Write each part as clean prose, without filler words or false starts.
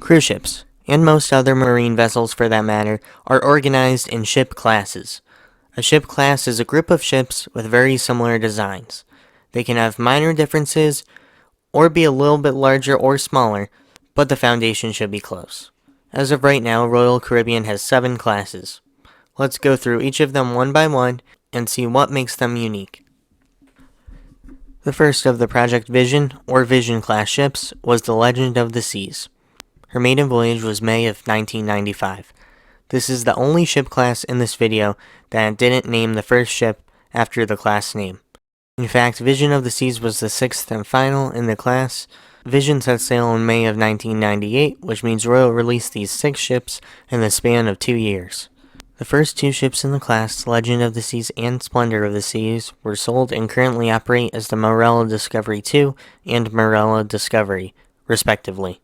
Cruise ships, and most other marine vessels for that matter, are organized in ship classes. A ship class is a group of ships with very similar designs. They can have minor differences, or be a little bit larger or smaller, but the foundation should be close. As of right now, Royal Caribbean has 7 classes. Let's go through each of them one by one and see what makes them unique. The first of the Project Vision, or Vision class ships, was the Legend of the Seas. Her maiden voyage was May of 1995. This is the only ship class in this video that didn't name the first ship after the class name. In fact, Vision of the Seas was the 6th and final in the class. Vision set sail in May of 1998, which means Royal released these 6 ships in the span of 2 years. The first 2 ships in the class, Legend of the Seas and Splendor of the Seas, were sold and currently operate as the Morella Discovery II and Morella Discovery, respectively.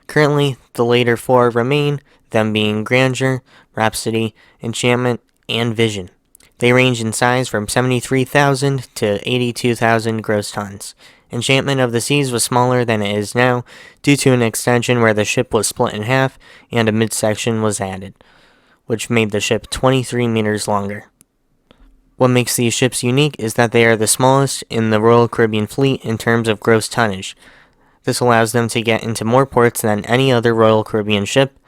Currently, the later 4 remain, them being Grandeur, Rhapsody, Enchantment, and Vision. They range in size from 73,000 to 82,000 gross tons. Enchantment of the Seas was smaller than it is now, due to an extension where the ship was split in half and a midsection was added, which made the ship 23 meters longer. What makes these ships unique is that they are the smallest in the Royal Caribbean fleet in terms of gross tonnage. This allows them to get into more ports than any other Royal Caribbean ship,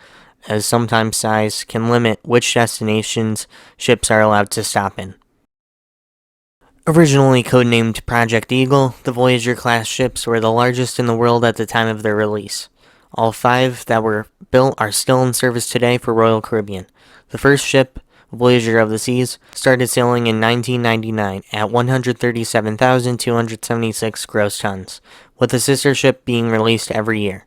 as sometimes size can limit which destinations ships are allowed to stop in. Originally codenamed Project Eagle, the Voyager class ships were the largest in the world at the time of their release. All 5 that were built are still in service today for Royal Caribbean. The first ship, Voyager of the Seas, started sailing in 1999 at 137,276 gross tons, with a sister ship being released every year.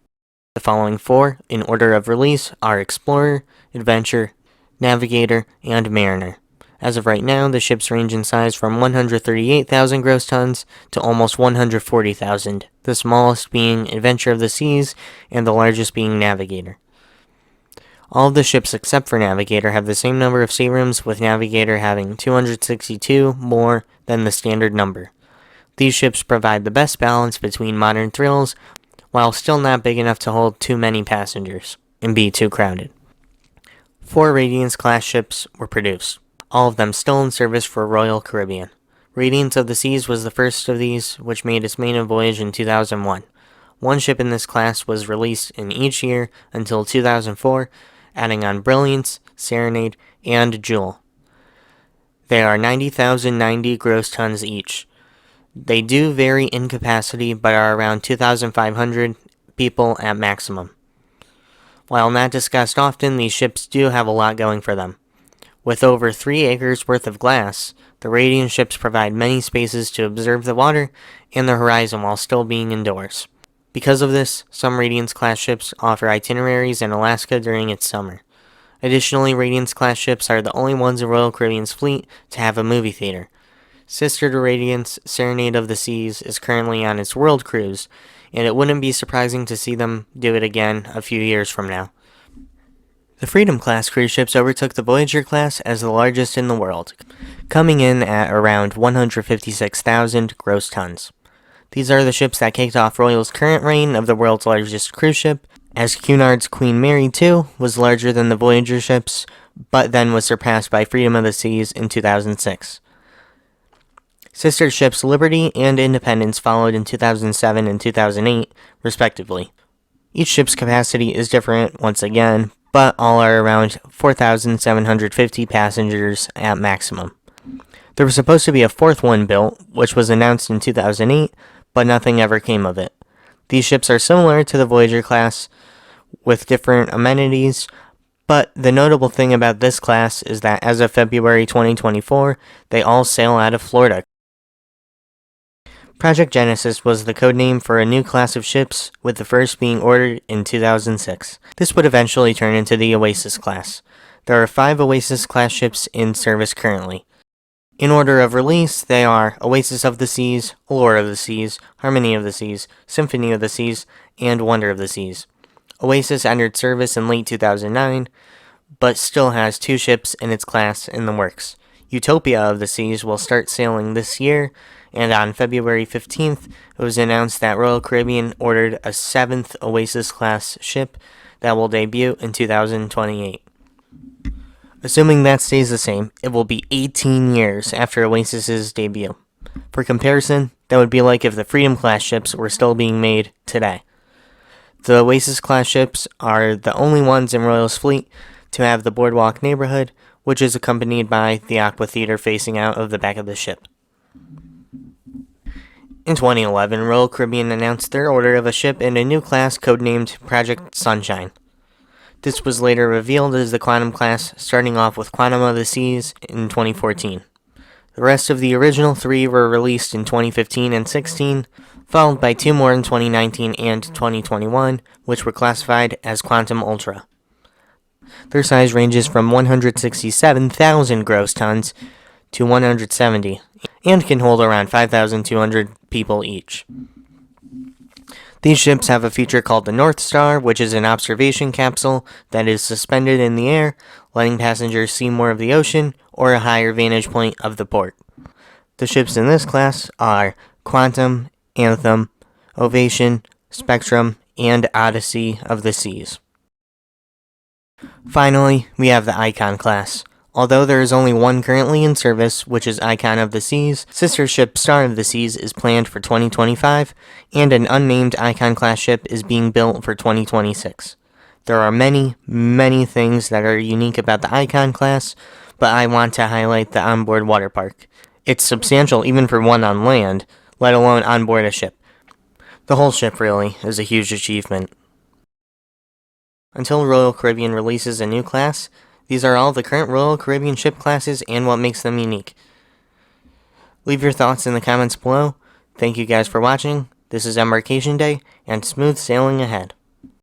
The following 4, in order of release, are Explorer, Adventure, Navigator, and Mariner. As of right now, the ships range in size from 138,000 gross tons to almost 140,000, the smallest being Adventure of the Seas and the largest being Navigator. All of the ships except for Navigator have the same number of staterooms, with Navigator having 262 more than the standard number. These ships provide the best balance between modern thrills, while still not big enough to hold too many passengers and be too crowded. 4 Radiance class ships were produced, all of them still in service for Royal Caribbean. Radiance of the Seas was the first of these, which made its maiden voyage in 2001. 1 ship in this class was released in each year until 2004, adding on Brilliance, Serenade, and Jewel. They are 90,090 gross tons each. They do vary in capacity, but are around 2,500 people at maximum. While not discussed often, these ships do have a lot going for them. With over 3 acres worth of glass, the Radiant ships provide many spaces to observe the water and the horizon while still being indoors. Because of this, some Radiance class ships offer itineraries in Alaska during its summer. Additionally, Radiance class ships are the only ones in Royal Caribbean's fleet to have a movie theater. Sister to Radiance, Serenade of the Seas is currently on its world cruise, and it wouldn't be surprising to see them do it again a few years from now. The Freedom class cruise ships overtook the Voyager class as the largest in the world, coming in at around 156,000 gross tons. These are the ships that kicked off Royal's current reign of the world's largest cruise ship, as Cunard's Queen Mary II was larger than the Voyager ships, but then was surpassed by Freedom of the Seas in 2006. Sister ships Liberty and Independence followed in 2007 and 2008, respectively. Each ship's capacity is different once again, but all are around 4,750 passengers at maximum. There was supposed to be a 4th one built, which was announced in 2008, but nothing ever came of it. These ships are similar to the Voyager class, with different amenities, but the notable thing about this class is that as of February 2024, they all sail out of Florida. Project Genesis was the codename for a new class of ships, with the first being ordered in 2006. This would eventually turn into the Oasis class. There are 5 Oasis class ships in service currently. In order of release, they are Oasis of the Seas, Allure of the Seas, Harmony of the Seas, Symphony of the Seas, and Wonder of the Seas. Oasis entered service in late 2009, but still has 2 ships in its class in the works. Utopia of the Seas will start sailing this year, and on February 15th, it was announced that Royal Caribbean ordered a 7th Oasis-class ship that will debut in 2028. Assuming that stays the same, it will be 18 years after Oasis's debut. For comparison, that would be like if the Freedom-class ships were still being made today. The Oasis-class ships are the only ones in Royal's fleet to have the boardwalk neighborhood, which is accompanied by the Aqua Theater facing out of the back of the ship. In 2011, Royal Caribbean announced their order of a ship in a new class codenamed Project Sunshine. This was later revealed as the Quantum class, starting off with Quantum of the Seas in 2014. The rest of the original 3 were released in 2015 and 16, followed by 2 more in 2019 and 2021, which were classified as Quantum Ultra. Their size ranges from 167,000 gross tons to 170, and can hold around 5,200 people each. These ships have a feature called the North Star, which is an observation capsule that is suspended in the air, letting passengers see more of the ocean or a higher vantage point of the port. The ships in this class are Quantum, Anthem, Ovation, Spectrum, and Odyssey of the Seas. Finally, we have the Icon class. Although there is only one currently in service, which is Icon of the Seas, sister ship Star of the Seas is planned for 2025, and an unnamed Icon-class ship is being built for 2026. There are many, many things that are unique about the Icon class, but I want to highlight the onboard water park. It's substantial even for one on land, let alone onboard a ship. The whole ship, really, is a huge achievement. Until Royal Caribbean releases a new class, these are all the current Royal Caribbean ship classes and what makes them unique. Leave your thoughts in the comments below. Thank you guys for watching. This is Embarkation Day, and smooth sailing ahead.